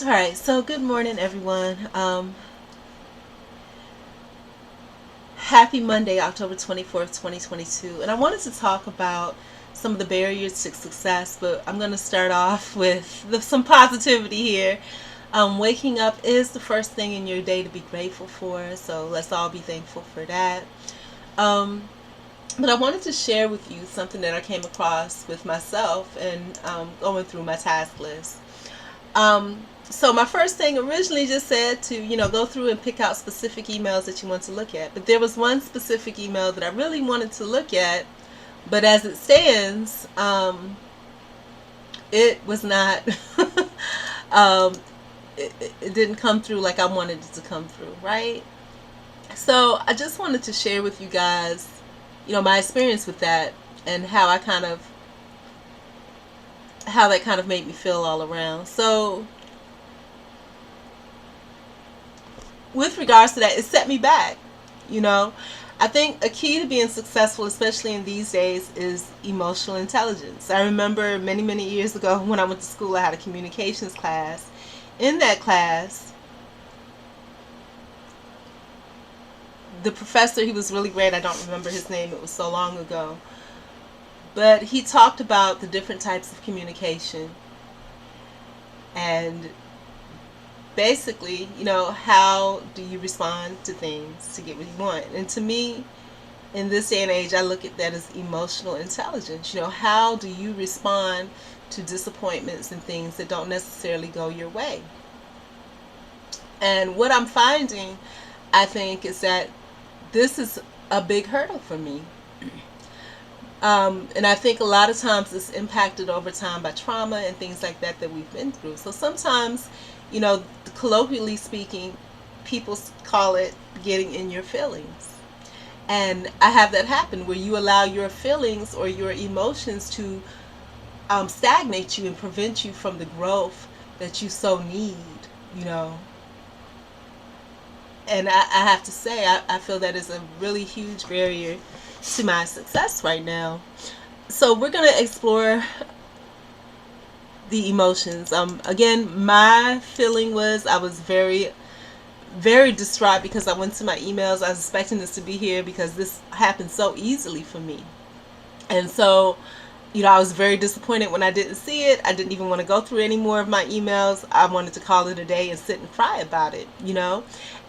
All right, so good morning, everyone. Happy Monday, October 24th, 2022. And I wanted to talk about some of the barriers to success, but I'm going to start off with some positivity here. Waking up is the first thing in your day to be grateful for, so let's all be thankful for that. Um, but I wanted to share with you something that I came across with myself and going through my task list. So my first thing originally just said to, go through and pick out specific emails that you want to look at. But there was one specific email that I really wanted to look at, but as it stands, it was not, um, it didn't come through like I wanted it to come through, right? So I just wanted to share with you guys, my experience with that and how that kind of made me feel all around. So with regards to that, it set me back. You know, I think a key to being successful, especially in these days, is emotional intelligence. I remember many, many years ago when I went to school, I had a communications class. In that class, the professor, he was really great. I don't remember his name, it was so long ago. But he talked about the different types of communication and basically, how do you respond to things to get what you want? And to me, in this day and age, I look at that as emotional intelligence. How do you respond to disappointments and things that don't necessarily go your way? And what I'm finding, I think, is that this is a big hurdle for me. And I think a lot of times it's impacted over time by trauma and things like that that we've been through. So sometimes, colloquially speaking, people call it getting in your feelings. And I have that happen where you allow your feelings or your emotions to stagnate you and prevent you from the growth that you so need, you know. And I have to say, I feel that is a really huge barrier to my success right now. So we're going to explore the emotions. Again, my feeling was I was very, very distraught because I went to my emails. I was expecting this to be here because this happened so easily for me. And so, I was very disappointed when I didn't see it. I didn't even want to go through any more of my emails. I wanted to call it a day and sit and cry about it.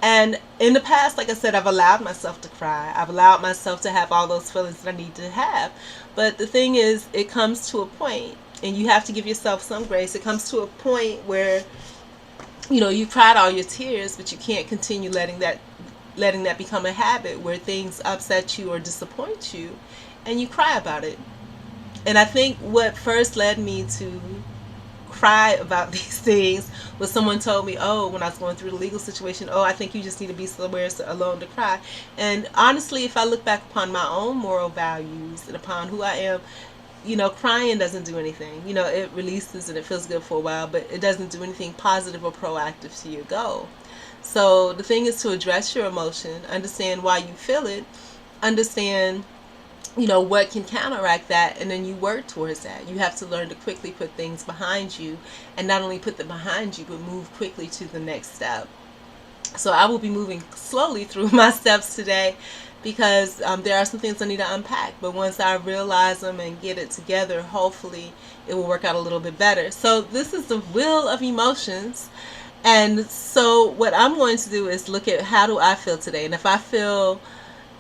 And in the past, like I said, I've allowed myself to cry. I've allowed myself to have all those feelings that I need to have. But the thing is, it comes to a point, and you have to give yourself some grace. It comes to a point where, you cried all your tears, but you can't continue letting that become a habit where things upset you or disappoint you, and you cry about it. And I think what first led me to cry about these things was someone told me, oh, when I was going through the legal situation, oh, I think you just need to be somewhere alone to cry. And honestly, if I look back upon my own moral values and upon who I am, crying doesn't do anything. It releases and it feels good for a while, but it doesn't do anything positive or proactive to your goal. So the thing is to address your emotion, understand why you feel it, understand what can counteract that, and then you work towards that. You have to learn to quickly put things behind you, and not only put them behind you, but move quickly to the next step. So I will be moving slowly through my steps today because there are some things I need to unpack, but once I realize them and get it together, hopefully it will work out a little bit better. So this is the wheel of emotions. And so what I'm going to do is look at how do I feel today, and if I feel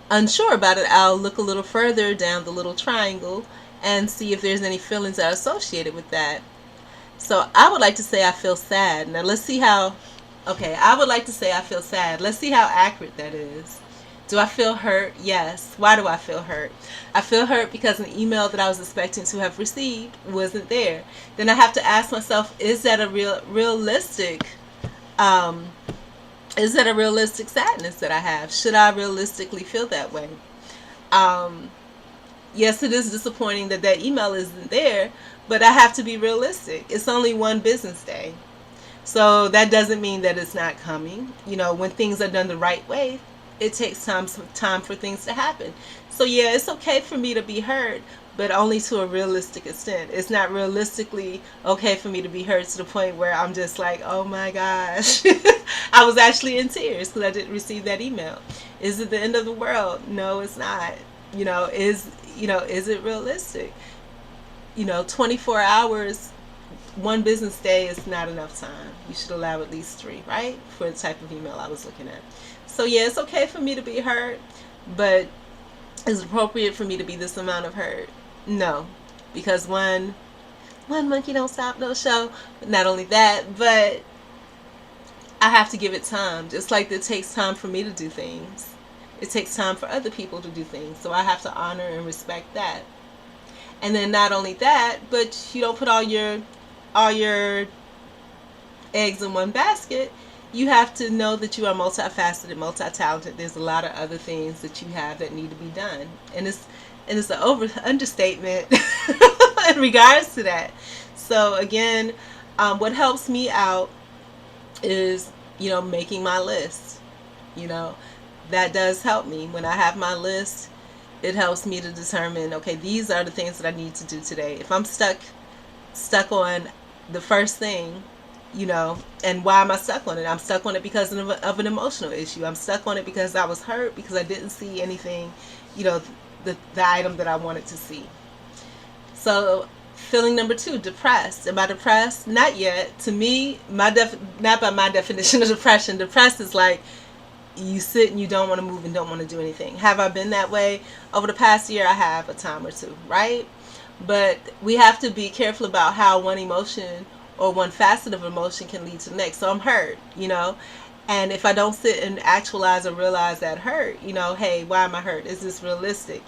unsure about it, I'll look a little further down the little triangle and see if there's any feelings that are associated with that. So I would like to say I feel sad. Now let's see how, okay, I would like to say I feel sad. Let's see how accurate that is. Do I feel hurt? Yes. Why do I feel hurt? I feel hurt because an email that I was expecting to have received wasn't there. Then I have to ask myself, um, is that a realistic sadness that I have? Should I realistically feel that way? Um, yes, it is disappointing that that email isn't there, but I have to be realistic. It's only one business day. So that doesn't mean that it's not coming. When things are done the right way, it takes time for things to happen. So yeah, it's okay for me to be hurt, but only to a realistic extent. It's not realistically okay for me to be hurt to the point where I'm just like, oh my gosh, I was actually in tears because I didn't receive that email. Is it the end of the world? No, it's not. Is it realistic? 24 hours, one business day is not enough time. You should allow at least 3, right? For the type of email I was looking at. So yeah, it's okay for me to be hurt, but is it appropriate for me to be this amount of hurt? No, because one monkey don't stop no show. But not only that, but I have to give it time. Just like it takes time for me to do things, it takes time for other people to do things. So I have to honor and respect that. And then not only that, but you don't put all your eggs in one basket. You have to know that you are multifaceted, multi-talented. There's a lot of other things that you have that need to be done, and it's an understatement in regards to that. So again, what helps me out is making my list. You know that does help me when I have my list. It helps me to determine, okay, these are the things that I need to do today. If I'm stuck on the first thing, and why am I stuck on it? I'm stuck on it because of an emotional issue. I'm stuck on it because I was hurt because I didn't see anything, you know, the item that I wanted to see. So feeling number 2, depressed. Am I depressed? Not yet. To me, not by my definition of depression. Depressed is like you sit and you don't want to move and don't want to do anything. Have I been that way over the past year? I have, a time or two, right? But we have to be careful about how one emotion or one facet of emotion can lead to the next. So I'm hurt. And if I don't sit and actualize or realize that hurt, hey, why am I hurt? Is this realistic?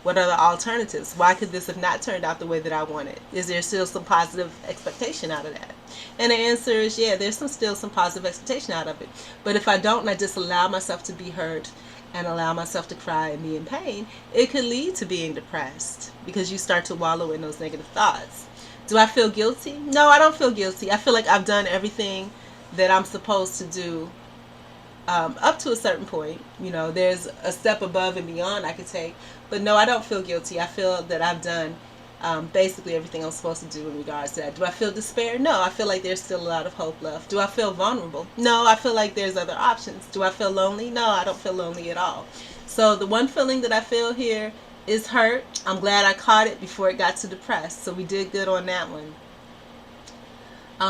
What are the alternatives? Why could this have not turned out the way that I wanted? Is there still some positive expectation out of that? And the answer is, yeah, there's still some positive expectation out of it. But if I don't, and I just allow myself to be hurt and allow myself to cry and be in pain, it could lead to being depressed because you start to wallow in those negative thoughts. Do I feel guilty? No, I don't feel guilty. I feel like I've done everything that I'm supposed to do up to a certain point. There's a step above and beyond I could take. But no, I don't feel guilty. I feel that I've done basically everything I'm supposed to do in regards to that. Do I feel despair? No, I feel like there's still a lot of hope left. Do I feel vulnerable? No, I feel like there's other options. Do I feel lonely? No, I don't feel lonely at all. So the one feeling that I feel here is hurt. I'm glad I caught it before it got to depressed. So we did good on that one.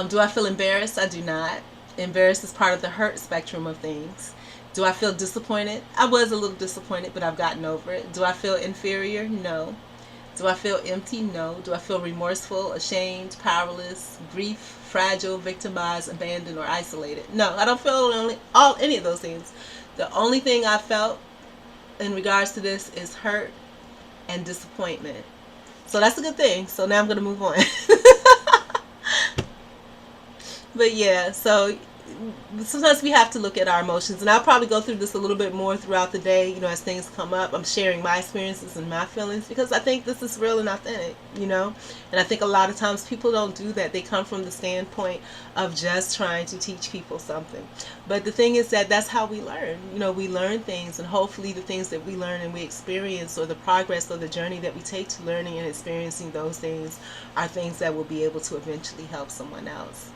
Do I feel embarrassed? I do not. Embarrassed is part of the hurt spectrum of things. Do I feel disappointed? I was a little disappointed, but I've gotten over it. Do I feel inferior? No. Do I feel empty? No. Do I feel remorseful, ashamed, powerless, grief, fragile, victimized, abandoned, or isolated? No, I don't feel any of those things. The only thing I felt in regards to this is hurt and disappointment. So that's a good thing. So now I'm going to move on. But yeah, so sometimes we have to look at our emotions, and I'll probably go through this a little bit more throughout the day, as things come up. I'm sharing my experiences and my feelings because I think this is real and authentic. And I think a lot of times people don't do that. They come from the standpoint of just trying to teach people something. But the thing is that that's how we learn. We learn things, and hopefully the things that we learn and we experience, or the progress or the journey that we take to learning and experiencing those things, are things that will be able to eventually help someone else.